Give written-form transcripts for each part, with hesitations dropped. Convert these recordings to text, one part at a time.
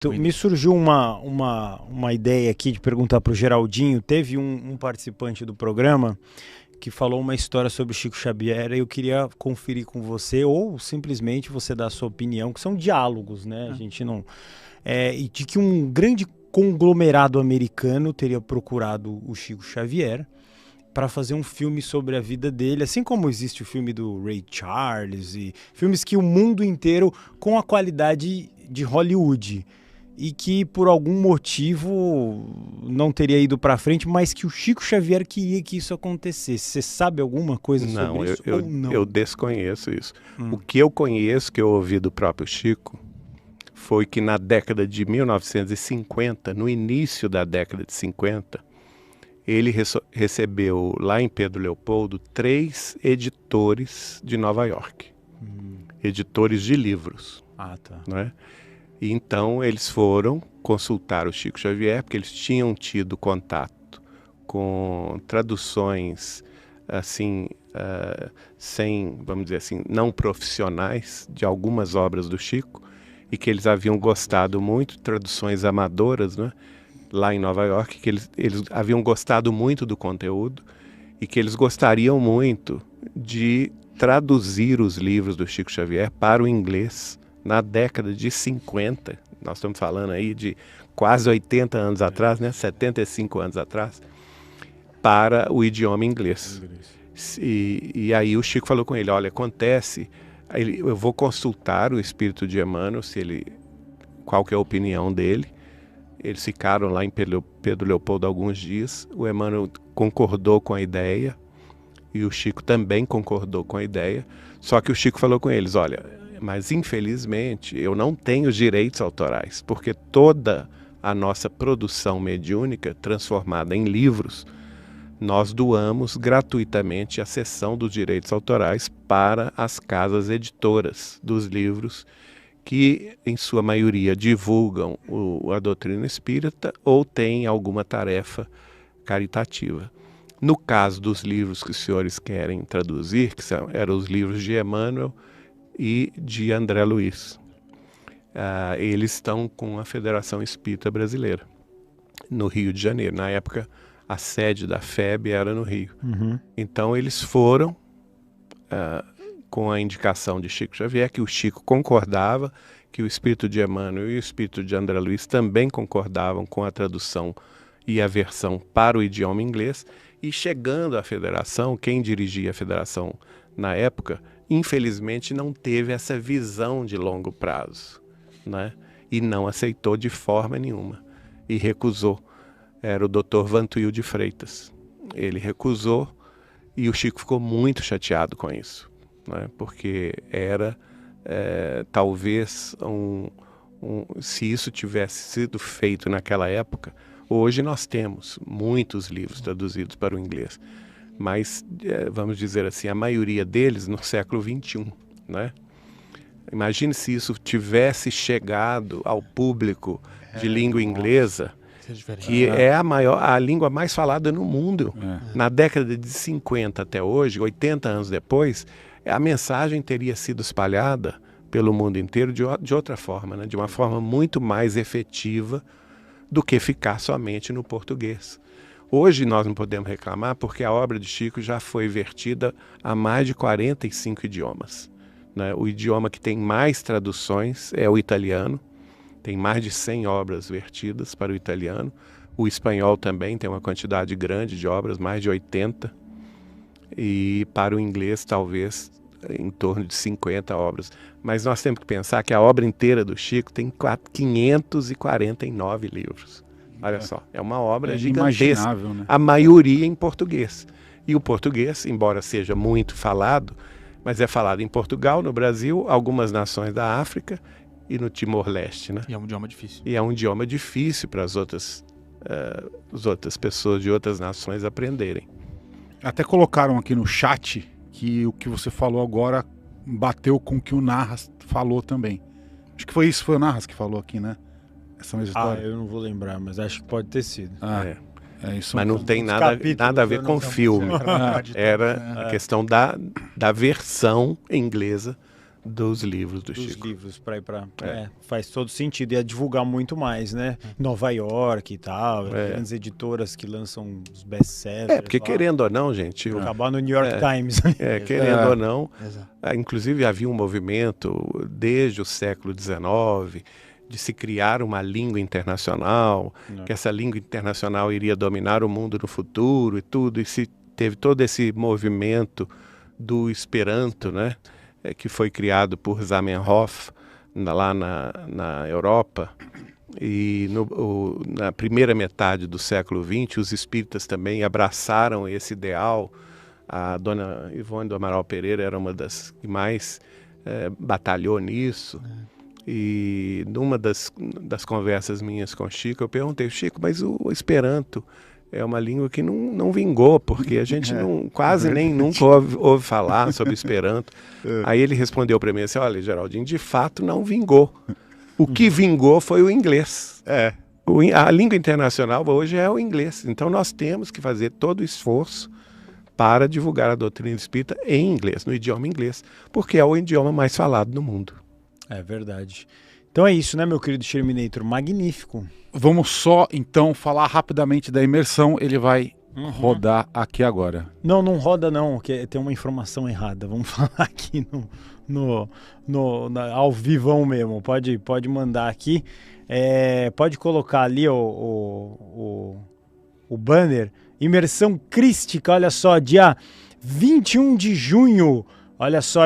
Então, me surgiu uma ideia aqui de perguntar para o Geraldinho. Teve um participante do programa que falou uma história sobre Chico Xavier e eu queria conferir com você, ou simplesmente você dar a sua opinião, que são diálogos, né? A gente não... e de que um grande conglomerado americano teria procurado o Chico Xavier para fazer um filme sobre a vida dele, assim como existe o filme do Ray Charles e filmes que o mundo inteiro, com a qualidade de Hollywood, e que por algum motivo não teria ido para frente, mas que o Chico Xavier queria que isso acontecesse. Você sabe alguma coisa sobre isso ou não? Eu desconheço isso. O que eu conheço, que eu ouvi do próprio Chico, foi que na década de 1950, no início da década de 50, ele recebeu lá em Pedro Leopoldo 3 editores de Nova York. Editores de livros. Ah, tá. Né? E então eles foram consultar o Chico Xavier, porque eles tinham tido contato com traduções assim, sem, vamos dizer assim, não profissionais de algumas obras do Chico, e que eles haviam gostado muito, traduções amadoras, né, lá em Nova York, que eles haviam gostado muito do conteúdo e que eles gostariam muito de traduzir os livros do Chico Xavier para o inglês na década de 50, nós estamos falando aí de quase 80 anos atrás, né, 75 anos atrás, para o idioma inglês. E aí o Chico falou com ele, olha, acontece, eu vou consultar o espírito de Emmanuel, qual que é a opinião dele. Eles ficaram lá em Pedro Leopoldo alguns dias, o Emmanuel concordou com a ideia, e o Chico também concordou com a ideia, só que o Chico falou com eles, olha, mas infelizmente eu não tenho os direitos autorais, porque toda a nossa produção mediúnica transformada em livros, nós doamos gratuitamente a cessão dos direitos autorais para as casas editoras dos livros, que em sua maioria divulgam a doutrina espírita ou têm alguma tarefa caritativa. No caso dos livros que os senhores querem traduzir, que eram os livros de Emmanuel e de André Luiz, eles estão com a Federação Espírita Brasileira, no Rio de Janeiro. Na época, a sede da FEB era no Rio. Então, eles foram com a indicação de Chico Xavier, que o Chico concordava, que o espírito de Emmanuel e o espírito de André Luiz também concordavam com a tradução e a versão para o idioma inglês. E chegando à federação, quem dirigia a federação na época, infelizmente não teve essa visão de longo prazo, né? E não aceitou de forma nenhuma e recusou. Era o Dr. Vantuil de Freitas. Ele recusou e o Chico ficou muito chateado com isso, né? Porque era talvez se isso tivesse sido feito naquela época, hoje nós temos muitos livros traduzidos para o inglês, mas vamos dizer assim, a maioria deles no século XXI, né? Imagine se isso tivesse chegado ao público de língua inglesa, que é a língua mais falada no mundo. Na década de 50 até hoje, 80 anos depois, a mensagem teria sido espalhada pelo mundo inteiro de outra forma, né? De uma forma muito mais efetiva do que ficar somente no português. Hoje nós não podemos reclamar porque a obra de Chico já foi vertida a mais de 45 idiomas. Né? O idioma que tem mais traduções é o italiano, tem mais de 100 obras vertidas para o italiano. O espanhol também tem uma quantidade grande de obras, mais de 80. E para o inglês, talvez, em torno de 50 obras. Mas nós temos que pensar que a obra inteira do Chico tem 549 livros. Olha só, é uma obra gigantesca, né? A maioria em português. E o português, embora seja muito falado, mas é falado em Portugal, no Brasil, algumas nações da África e no Timor-Leste, né? E é um idioma difícil. E é um idioma difícil para as outras pessoas de outras nações aprenderem. Até colocaram aqui no chat que o que você falou agora bateu com o que o Narras falou também. Acho que foi isso, foi o Narras que falou aqui, né? Essa mesma história. Eu não vou lembrar, mas acho que pode ter sido. Isso. Mas não tem nada a ver com o filme. Era a questão da versão inglesa dos livros do Dos Chico. livros para ir para faz todo sentido, ia divulgar muito mais, né? Nova York e tal, grandes editoras que lançam os best-sellers. Porque querendo ou não, gente, acabar no New York Times. querendo ou não, inclusive havia um movimento desde o século XIX de se criar uma língua internacional, que essa língua internacional iria dominar o mundo no futuro e tudo, e se teve todo esse movimento do Esperanto, né? Que foi criado por Zamenhof lá na Europa, e na primeira metade do século XX os espíritas também abraçaram esse ideal. A dona Ivone do Amaral Pereira era uma das que mais batalhou nisso. E numa das conversas minhas com o Chico, eu perguntei: Chico, mas o Esperanto é uma língua que não vingou, porque a gente quase nem nunca ouve falar sobre Esperanto. Aí ele respondeu para mim assim: olha, Geraldinho, de fato não vingou. O que vingou foi o inglês. A língua internacional hoje é o inglês. Então nós temos que fazer todo o esforço para divulgar a doutrina espírita em inglês, no idioma inglês, porque é o idioma mais falado no mundo. É verdade. Então é isso, né, meu querido Sherminator? Magnífico. Vamos só, então, falar rapidamente da imersão. Ele vai rodar aqui agora. Não roda não, porque tem uma informação errada. Vamos falar aqui ao vivão mesmo. Pode mandar aqui. Pode colocar ali o banner. Imersão crística, olha só, dia 21 de junho. Olha só,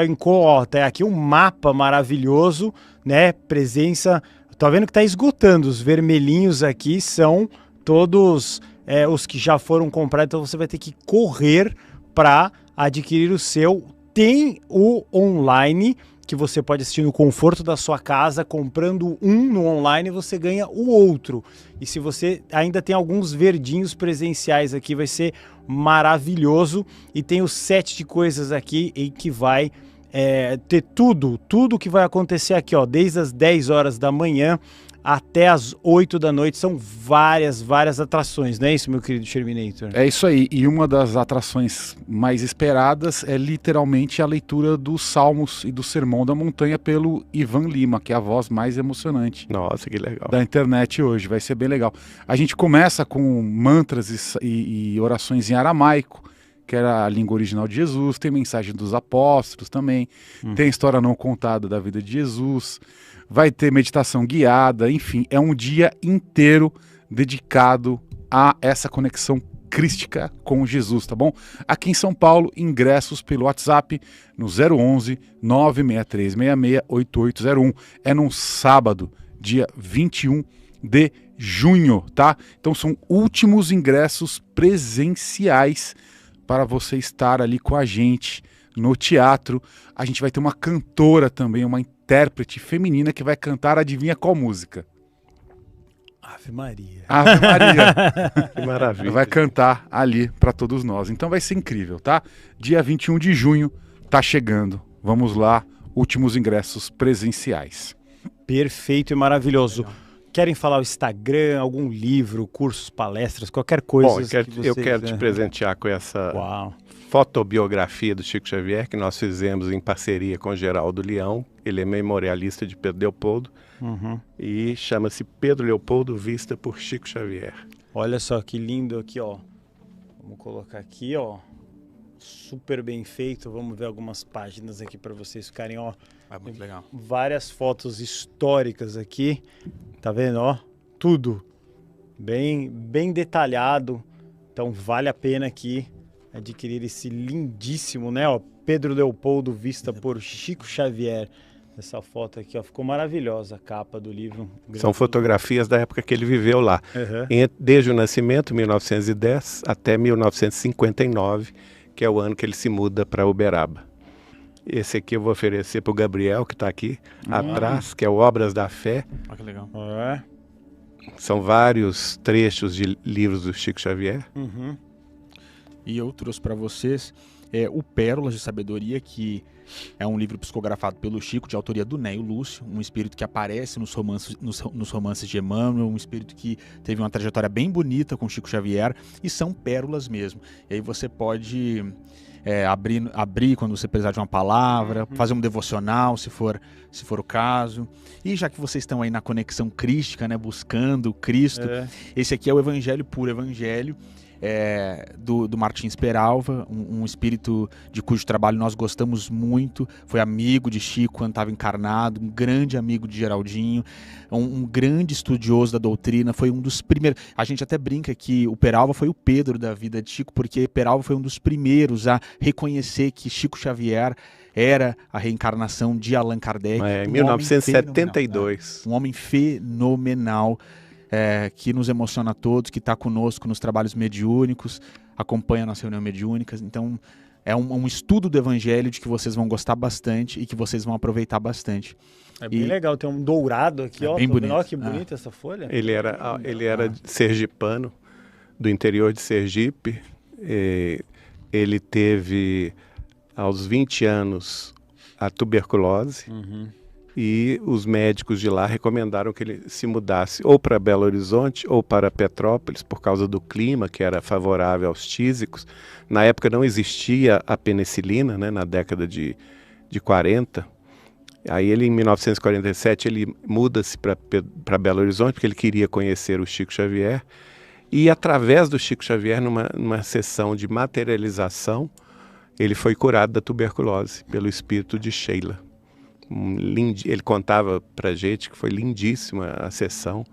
tem aqui um mapa maravilhoso, né? Presença. Tô vendo que tá esgotando. Os vermelhinhos aqui são todos os que já foram comprados. Então você vai ter que correr para adquirir o seu. Tem o online, que você pode assistir no conforto da sua casa. Comprando um no online, você ganha o outro. E se você ainda tem alguns verdinhos presenciais aqui, vai ser maravilhoso. E tem o set de coisas aqui em que vai ter tudo que vai acontecer aqui, ó, desde as 10 horas da manhã até as 8 da noite. São várias atrações, não é isso, meu querido Sherminator? É isso aí, e uma das atrações mais esperadas é literalmente a leitura dos Salmos e do Sermão da Montanha pelo Ivan Lima, que é a voz mais emocionante. Nossa, que legal. Da internet hoje, vai ser bem legal. A gente começa com mantras e orações em aramaico, que era a língua original de Jesus. Tem mensagem dos apóstolos também, tem história não contada da vida de Jesus, vai ter meditação guiada, enfim, é um dia inteiro dedicado a essa conexão crística com Jesus, tá bom? Aqui em São Paulo, ingressos pelo WhatsApp no 011 96366 8801. É num sábado, dia 21 de junho, tá? Então são últimos ingressos presenciais para você estar ali com a gente no teatro. A gente vai ter uma cantora também, uma intérprete feminina que vai cantar, adivinha qual música? Ave Maria. Ave Maria. Que maravilha. Vai cantar ali para todos nós. Então vai ser incrível, tá? Dia 21 de junho tá chegando. Vamos lá, últimos ingressos presenciais. Perfeito e maravilhoso. Querem falar o Instagram, algum livro, cursos, palestras, qualquer coisa? Bom, eu quero te presentear com essa fotobiografia do Chico Xavier, que nós fizemos em parceria com Geraldo Leão. Ele é memorialista de Pedro Leopoldo. E chama-se Pedro Leopoldo Vista por Chico Xavier. Olha só que lindo aqui, ó. Vamos colocar aqui, ó. Super bem feito. Vamos ver algumas páginas aqui para vocês ficarem, ó. É muito legal. Várias fotos históricas aqui. Tá vendo, ó? Tudo bem detalhado. Então vale a pena aqui adquirir esse lindíssimo, né, ó, Pedro Leopoldo Vista por Chico Xavier. Essa foto aqui, ó, ficou maravilhosa a capa do livro. São fotografias da época que ele viveu lá. Desde o nascimento, 1910, até 1959, que é o ano que ele se muda para Uberaba. Esse aqui eu vou oferecer para o Gabriel, que está aqui atrás, que é o Obras da Fé. Ah, que legal. São vários trechos de livros do Chico Xavier. E eu trouxe para vocês o Pérolas de Sabedoria, que É um livro psicografado pelo Chico, de autoria do Néio Lúcio, um espírito que aparece nos romances de Emmanuel, um espírito que teve uma trajetória bem bonita com Chico Xavier, e são pérolas mesmo. E aí você pode abrir quando você precisar de uma palavra, fazer um devocional, se for o caso. E já que vocês estão aí na conexão crística, né, buscando o Cristo, esse aqui é o Evangelho Puro Evangelho, do Martins Peralva, um espírito de cujo trabalho nós gostamos muito, foi amigo de Chico quando estava encarnado, um grande amigo de Geraldinho, um grande estudioso da doutrina, foi um dos primeiros, a gente até brinca que o Peralva foi o Pedro da vida de Chico, porque Peralva foi um dos primeiros a reconhecer que Chico Xavier era a reencarnação de Allan Kardec. Em 1972. Um homem fenomenal, que nos emociona a todos, que está conosco nos trabalhos mediúnicos, acompanha a nossa reunião mediúnica. Então, é um estudo do Evangelho de que vocês vão gostar bastante e que vocês vão aproveitar bastante. É bem legal, tem um dourado aqui, ó. Bem bonito. Olha que bonita essa folha. Ele era sergipano, do interior de Sergipe. Ele teve, aos 20 anos, a tuberculose. E os médicos de lá recomendaram que ele se mudasse ou para Belo Horizonte ou para Petrópolis, por causa do clima, que era favorável aos tísicos. Na época não existia a penicilina, né, na década de 40. Aí ele, em 1947, ele muda-se para Belo Horizonte, porque ele queria conhecer o Chico Xavier. E através do Chico Xavier, numa sessão de materialização, ele foi curado da tuberculose pelo espírito de Sheila. Ele contava pra gente que foi lindíssima a sessão,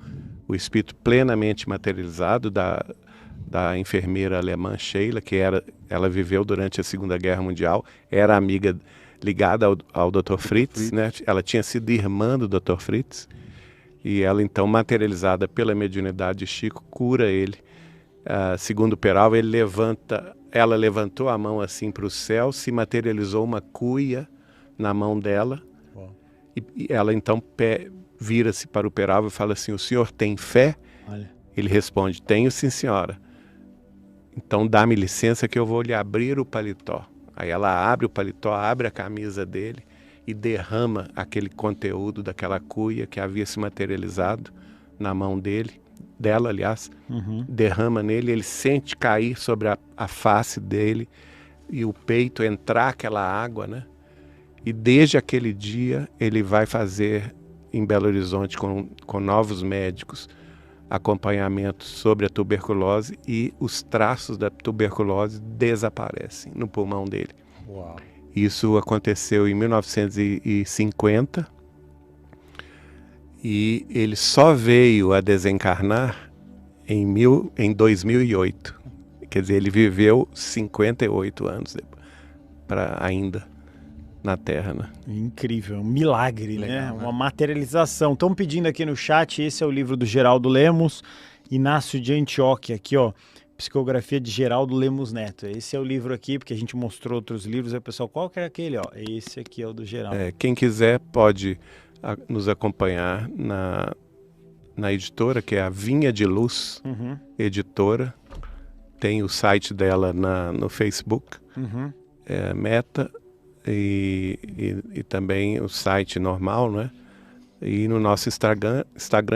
o espírito plenamente materializado da enfermeira alemã Sheila, ela viveu durante a Segunda Guerra Mundial, era amiga ligada ao Dr. Fritz, né? Ela tinha sido irmã do Dr. Fritz, e ela então, materializada pela mediunidade de Chico, cura ele. Segundo Peralva, ela levantou a mão assim para o céu, se materializou uma cuia na mão dela. E ela então vira-se para o Peralva e fala assim: o senhor tem fé? Olha. Ele responde: tenho, sim, senhora. Então dá-me licença que eu vou lhe abrir o paletó. Aí ela abre o paletó, abre a camisa dele e derrama aquele conteúdo daquela cuia que havia se materializado na mão dela, aliás, derrama nele, ele sente cair sobre a face dele e o peito entrar aquela água, né? E desde aquele dia ele vai fazer em Belo Horizonte com novos médicos acompanhamento sobre a tuberculose, e os traços da tuberculose desaparecem no pulmão dele. Uau. Isso aconteceu em 1950 e ele só veio a desencarnar em 2008. Quer dizer, ele viveu 58 anos ainda na Terra, né? Incrível, um milagre, Legal, né? Uma materialização. Estão pedindo aqui no chat, esse é o livro do Geraldo Lemos, Inácio de Antioquia, aqui ó, Psicografia de Geraldo Lemos Neto. Esse é o livro aqui, porque a gente mostrou outros livros, aí o pessoal, qual que é aquele? Ó, esse aqui é o do Geraldo. Quem quiser pode nos acompanhar na editora, que é a Vinha de Luz, editora. Tem o site dela no Facebook, Meta, e também o site normal, né? E no nosso Instagram,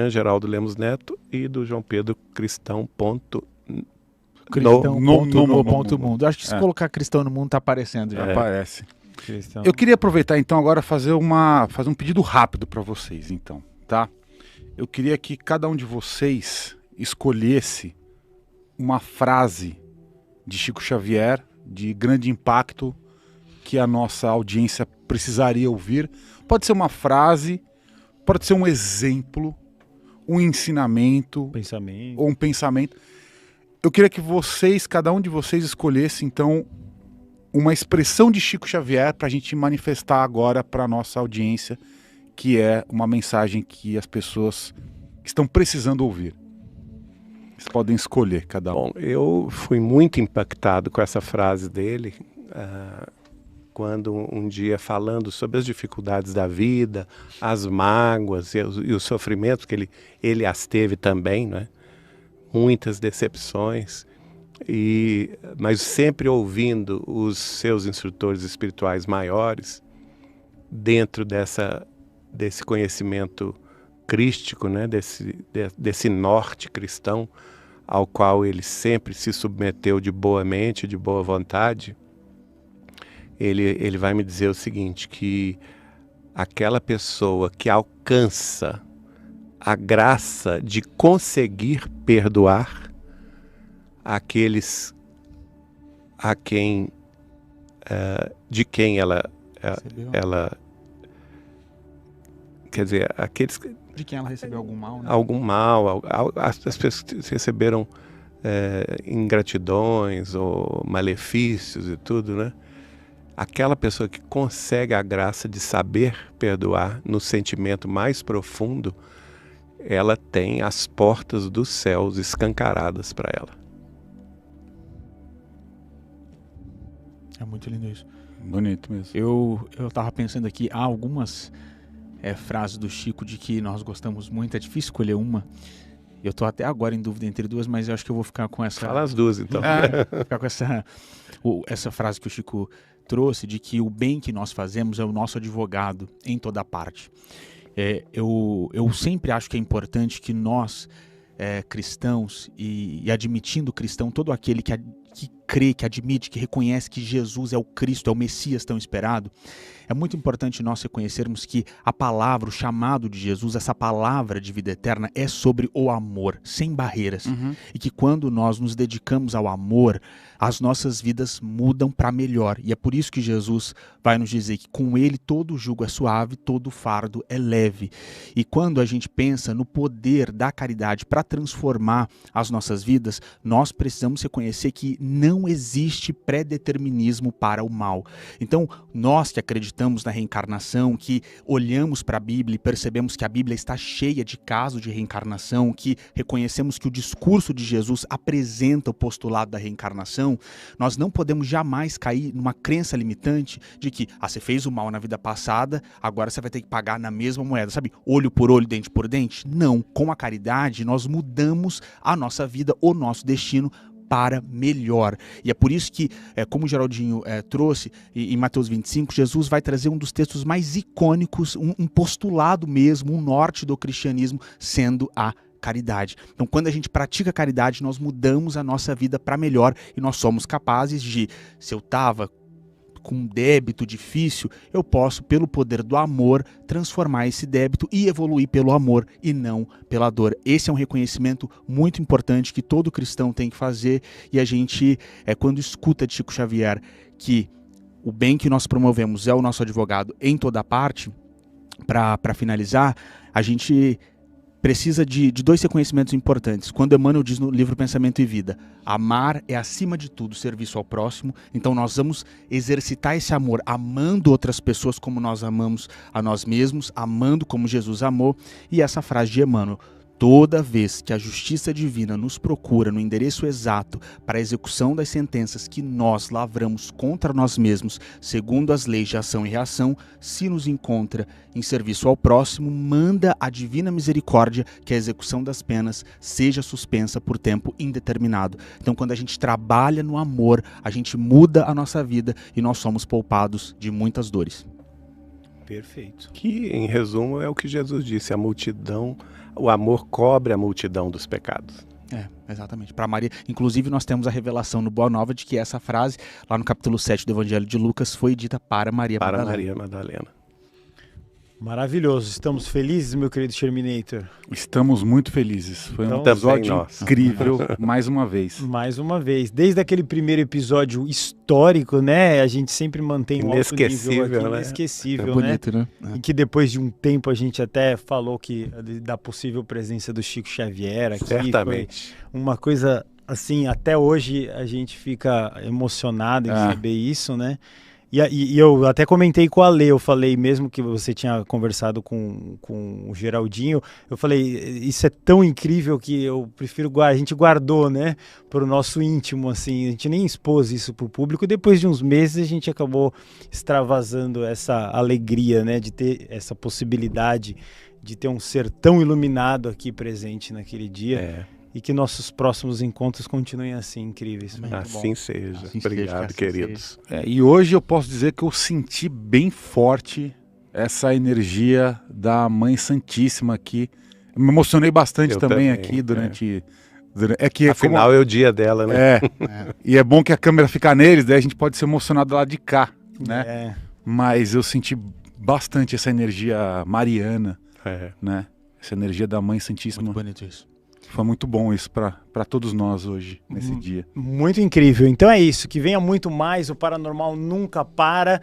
Geraldo Lemos Neto, e do João Pedro Cristão. No mundo. Acho que se colocar Cristão no Mundo tá aparecendo já. Aparece. Cristão. Eu queria aproveitar então agora fazer um pedido rápido para vocês, então, tá? Eu queria que cada um de vocês escolhesse uma frase de Chico Xavier de grande impacto que a nossa audiência precisaria ouvir. Pode ser uma frase, pode ser um exemplo, um ensinamento, Pensamento. ou um pensamento. Eu queria que cada um de vocês escolhesse, então, uma expressão de Chico Xavier para a gente manifestar agora para a nossa audiência, que é uma mensagem que as pessoas estão precisando ouvir. Vocês podem escolher cada um. Bom, eu fui muito impactado com essa frase dele, quando um dia, falando sobre as dificuldades da vida, as mágoas e os sofrimentos que ele as teve também, né? Muitas decepções, mas sempre ouvindo os seus instrutores espirituais maiores, dentro desse conhecimento crístico, né, desse norte cristão ao qual ele sempre se submeteu de boa mente, de boa vontade, ele vai me dizer o seguinte, que aquela pessoa que alcança a graça de conseguir perdoar aqueles de quem ela quer dizer, aqueles de quem ela recebeu algum mal, né? Algum mal, as pessoas que receberam ingratidões ou malefícios e tudo, né? Aquela pessoa que consegue a graça de saber perdoar no sentimento mais profundo, ela tem as portas dos céus escancaradas para ela. É muito lindo isso. Bonito mesmo. Eu tava pensando aqui, há algumas frases do Chico de que nós gostamos muito, é difícil escolher uma. Eu tô até agora em dúvida entre duas, mas eu acho que eu vou ficar com essa... Fala as duas, então. Vou ficar com essa frase que o Chico trouxe, de que o bem que nós fazemos é o nosso advogado em toda parte. Eu sempre acho que é importante que nós, cristãos, e admitindo cristão, todo aquele que crê, que admite, que reconhece que Jesus é o Cristo, é o Messias tão esperado, é muito importante nós reconhecermos que a palavra, o chamado de Jesus, essa palavra de vida eterna é sobre o amor, sem barreiras. E que quando nós nos dedicamos ao amor, as nossas vidas mudam para melhor. E é por isso que Jesus vai nos dizer que com ele todo jugo é suave, todo fardo é leve. E quando a gente pensa no poder da caridade para transformar as nossas vidas, nós precisamos reconhecer que não existe pré-determinismo para o mal. Então, nós que acreditamos na reencarnação, que olhamos para a Bíblia e percebemos que a Bíblia está cheia de casos de reencarnação, que reconhecemos que o discurso de Jesus apresenta o postulado da reencarnação, nós não podemos jamais cair numa crença limitante de que você fez o mal na vida passada, agora você vai ter que pagar na mesma moeda, sabe? Olho por olho, dente por dente? Não. Com a caridade, nós mudamos a nossa vida, o nosso destino para melhor. E é por isso que, como o Geraldinho trouxe, em Mateus 25, Jesus vai trazer um dos textos mais icônicos, um postulado mesmo, um norte do cristianismo, sendo a caridade. Então, quando a gente pratica a caridade, nós mudamos a nossa vida para melhor e nós somos capazes de, se eu estava com um débito difícil, eu posso, pelo poder do amor, transformar esse débito e evoluir pelo amor e não pela dor. Esse é um reconhecimento muito importante que todo cristão tem que fazer, e a gente, quando escuta de Chico Xavier que o bem que nós promovemos é o nosso advogado em toda parte, para finalizar, a gente precisa de dois reconhecimentos importantes. Quando Emmanuel diz no livro Pensamento e Vida, amar é acima de tudo serviço ao próximo, então nós vamos exercitar esse amor amando outras pessoas como nós amamos a nós mesmos, amando como Jesus amou. E essa frase de Emmanuel: toda vez que a justiça divina nos procura no endereço exato para a execução das sentenças que nós lavramos contra nós mesmos, segundo as leis de ação e reação, se nos encontra em serviço ao próximo, manda a divina misericórdia que a execução das penas seja suspensa por tempo indeterminado. Então, quando a gente trabalha no amor, a gente muda a nossa vida e nós somos poupados de muitas dores. Perfeito. Que, em resumo, é o que Jesus disse: o amor cobre a multidão dos pecados. Exatamente. Para Maria, inclusive nós temos a revelação no Boa Nova de que essa frase, lá no capítulo 7 do Evangelho de Lucas, foi dita para Maria Madalena. Para Maria Madalena. Maravilhoso. Estamos felizes, meu querido Terminator? Estamos muito felizes. Foi um Então, episódio incrível, mais uma vez. Mais uma vez. Desde aquele primeiro episódio histórico, né? A gente sempre mantém um alto nível aqui, né? inesquecível, bonito, né? E que depois de um tempo a gente até falou que da possível presença do Chico Xavier aqui. Certamente. Foi uma coisa, assim, até hoje a gente fica emocionado em saber isso, né? E eu até comentei com a Lê, eu falei, mesmo que você tinha conversado com o Geraldinho, eu falei, isso é tão incrível que eu prefiro a gente guardou, né, para o nosso íntimo, assim, a gente nem expôs isso para o público, depois de uns meses a gente acabou extravasando essa alegria, né, de ter essa possibilidade de ter um ser tão iluminado aqui presente naquele dia. E que nossos próximos encontros continuem assim, incríveis. Assim seja. Obrigado, queridos. E hoje eu posso dizer que eu senti bem forte essa energia da Mãe Santíssima aqui. Eu me emocionei bastante também aqui durante... É que, afinal é o dia dela, né? E é bom que a câmera fica neles, daí a gente pode ser emocionado lá de cá, né? Mas eu senti bastante essa energia mariana, né? Essa energia da Mãe Santíssima. Muito bonito isso. Foi muito bom isso para todos nós hoje, nesse dia. Muito incrível. Então é isso, que venha muito mais, o Paranormal nunca para.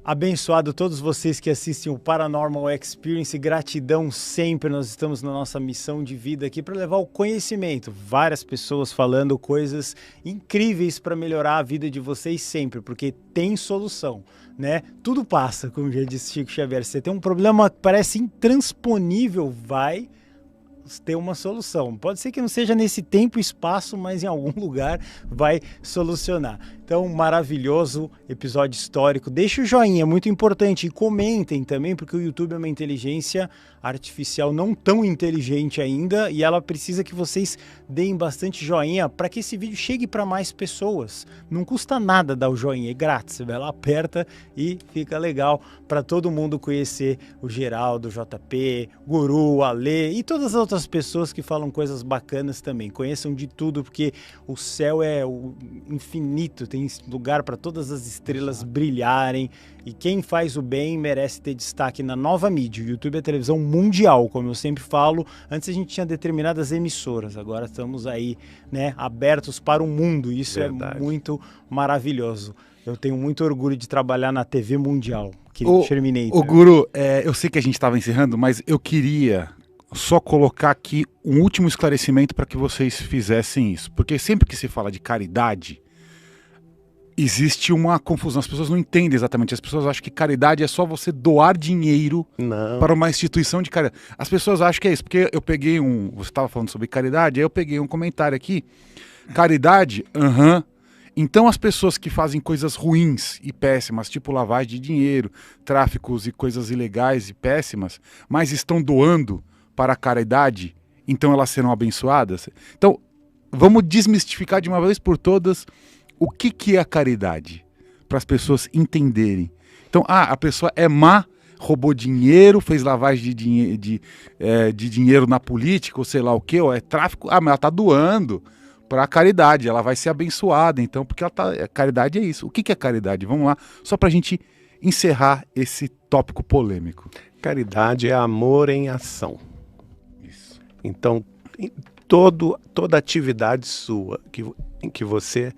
Abençoado todos vocês que assistem o Paranormal Experience, gratidão sempre, nós estamos na nossa missão de vida aqui para levar o conhecimento, várias pessoas falando coisas incríveis para melhorar a vida de vocês sempre, porque tem solução, né? Tudo passa, como já disse Chico Xavier, você tem um problema que parece intransponível, vai ter uma solução. Pode ser que não seja nesse tempo e espaço, mas em algum lugar vai solucionar. Então, maravilhoso episódio histórico. Deixa o joinha, muito importante. E comentem também, porque o YouTube é uma inteligência artificial não tão inteligente ainda e ela precisa que vocês deem bastante joinha para que esse vídeo chegue para mais pessoas. Não custa nada dar o joinha, é grátis. Você vai lá, aperta e fica legal para todo mundo conhecer o Geraldo, o JP, Guru, o Ale e todas as outras pessoas que falam coisas bacanas também. Conheçam de tudo, porque o céu é o infinito, tem lugar para todas as estrelas brilharem e quem faz o bem merece ter destaque na nova mídia. O YouTube é a televisão mundial, como eu sempre falo. Antes a gente tinha determinadas emissoras, agora estamos aí, né, abertos para o mundo. Isso é muito maravilhoso. Eu tenho muito orgulho de trabalhar na TV mundial. O Guru, eu sei que a gente estava encerrando, mas eu queria só colocar aqui um último esclarecimento para que vocês fizessem isso. Porque sempre que se fala de caridade, existe uma confusão. As pessoas não entendem exatamente. As pessoas acham que caridade é só você doar dinheiro para uma instituição de caridade. As pessoas acham que é isso. Porque eu peguei você estava falando sobre caridade, aí eu peguei um comentário aqui. Caridade, Então as pessoas que fazem coisas ruins e péssimas, tipo lavagem de dinheiro, tráficos e coisas ilegais e péssimas, mas estão doando para a caridade, então elas serão abençoadas? Então, vamos desmistificar de uma vez por todas o que é a caridade, para as pessoas entenderem. Então, a pessoa é má, roubou dinheiro, fez lavagem de dinheiro na política, ou sei lá o que, ou é tráfico, mas ela está doando para a caridade, ela vai ser abençoada, então, porque caridade é isso. O que é caridade? Vamos lá, só para a gente encerrar esse tópico polêmico. Caridade é amor em ação. Isso. Então, toda atividade sua, em que você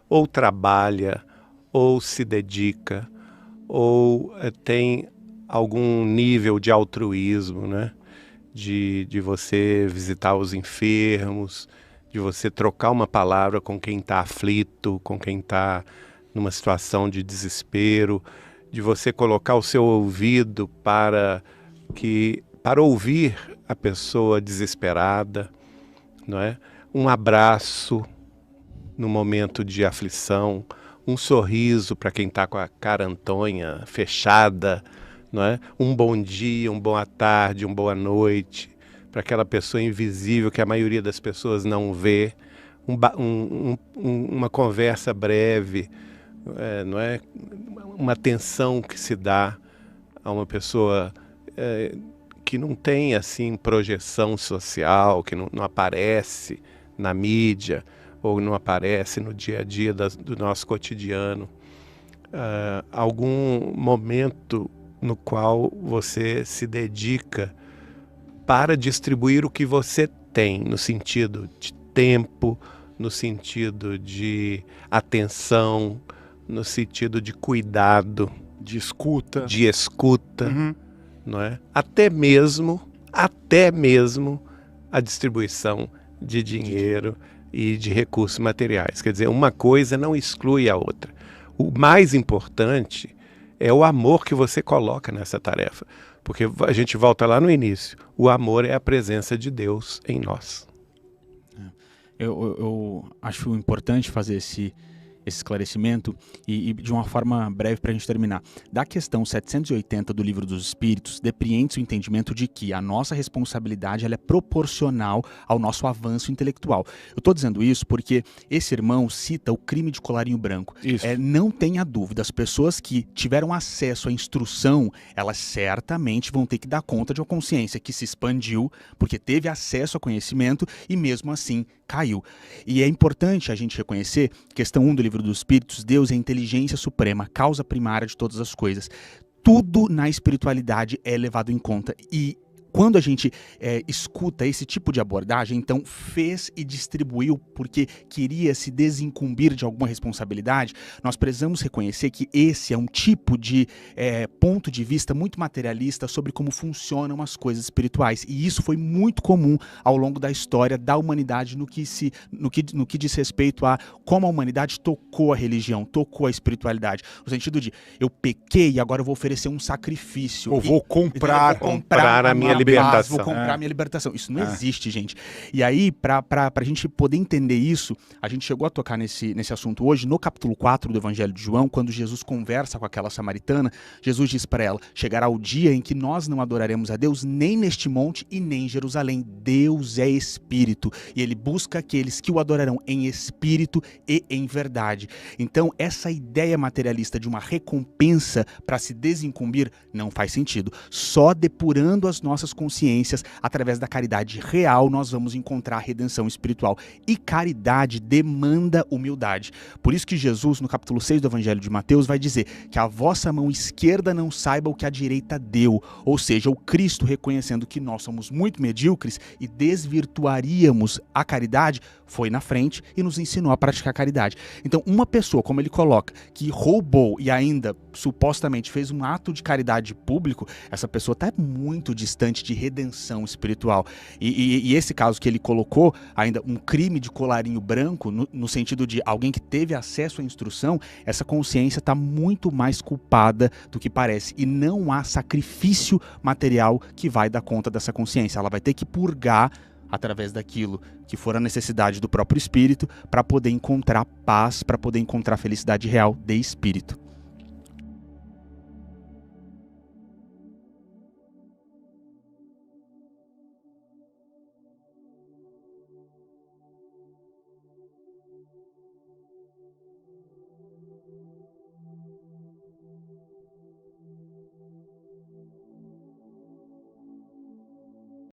ou trabalha, ou se dedica, ou tem algum nível de altruísmo, né? De você visitar os enfermos, de você trocar uma palavra com quem está aflito, com quem está numa situação de desespero, de você colocar o seu ouvido para ouvir a pessoa desesperada, não é? Um abraço no momento de aflição, um sorriso para quem está com a cara antonha, fechada, não é? Um bom dia, uma boa tarde, uma boa noite, para aquela pessoa invisível que a maioria das pessoas não vê, uma conversa breve, não é? Uma atenção que se dá a uma pessoa que não tem assim projeção social, que não aparece na mídia ou não aparece no dia a dia do nosso cotidiano. Algum momento no qual você se dedica para distribuir o que você tem, no sentido de tempo, no sentido de atenção, no sentido de cuidado, de escuta, não é? Até mesmo a distribuição de dinheiro e de recursos materiais. Quer dizer, uma coisa não exclui a outra. O mais importante é o amor que você coloca nessa tarefa. Porque a gente volta lá no início. O amor é a presença de Deus em nós. Eu acho importante fazer esse esclarecimento e de uma forma breve para a gente terminar. Da questão 780 do Livro dos Espíritos, depreende-se o entendimento de que a nossa responsabilidade ela é proporcional ao nosso avanço intelectual. Eu estou dizendo isso porque esse irmão cita o crime de colarinho branco. Não tenha dúvida, as pessoas que tiveram acesso à instrução, elas certamente vão ter que dar conta de uma consciência que se expandiu, porque teve acesso ao conhecimento e mesmo assim caiu. E é importante a gente reconhecer, questão 1 do Livro dos Espíritos, Deus é a inteligência suprema, causa primária de todas as coisas. Tudo na espiritualidade é levado em conta e quando a gente escuta esse tipo de abordagem, então fez e distribuiu porque queria se desincumbir de alguma responsabilidade, nós precisamos reconhecer que esse é um tipo de ponto de vista muito materialista sobre como funcionam as coisas espirituais. E isso foi muito comum ao longo da história da humanidade no que diz respeito a como a humanidade tocou a religião, tocou a espiritualidade. No sentido de, eu pequei e agora eu vou oferecer um sacrifício. Ou vou comprar a minha libertação. Vou comprar minha libertação. Isso não existe, gente. E aí, pra gente poder entender isso, a gente chegou a tocar nesse assunto hoje, no capítulo 4 do Evangelho de João, quando Jesus conversa com aquela samaritana, Jesus diz para ela, chegará o dia em que nós não adoraremos a Deus nem neste monte e nem em Jerusalém. Deus é espírito e ele busca aqueles que o adorarão em espírito e em verdade. Então, essa ideia materialista de uma recompensa para se desincumbir não faz sentido. Só depurando as nossas consciências, através da caridade real, nós vamos encontrar a redenção espiritual. E caridade demanda humildade. Por isso que Jesus, no capítulo 6 do Evangelho de Mateus, vai dizer que a vossa mão esquerda não saiba o que a direita deu. Ou seja, o Cristo reconhecendo que nós somos muito medíocres e desvirtuaríamos a caridade, foi na frente e nos ensinou a praticar caridade. Então, uma pessoa, como ele coloca, que roubou e ainda supostamente fez um ato de caridade público, essa pessoa está muito distante de redenção espiritual. E esse caso que ele colocou, ainda um crime de colarinho branco, no sentido de alguém que teve acesso à instrução, essa consciência está muito mais culpada do que parece. E não há sacrifício material que vai dar conta dessa consciência. Ela vai ter que purgar através daquilo que for a necessidade do próprio espírito para poder encontrar paz, para poder encontrar felicidade real de espírito.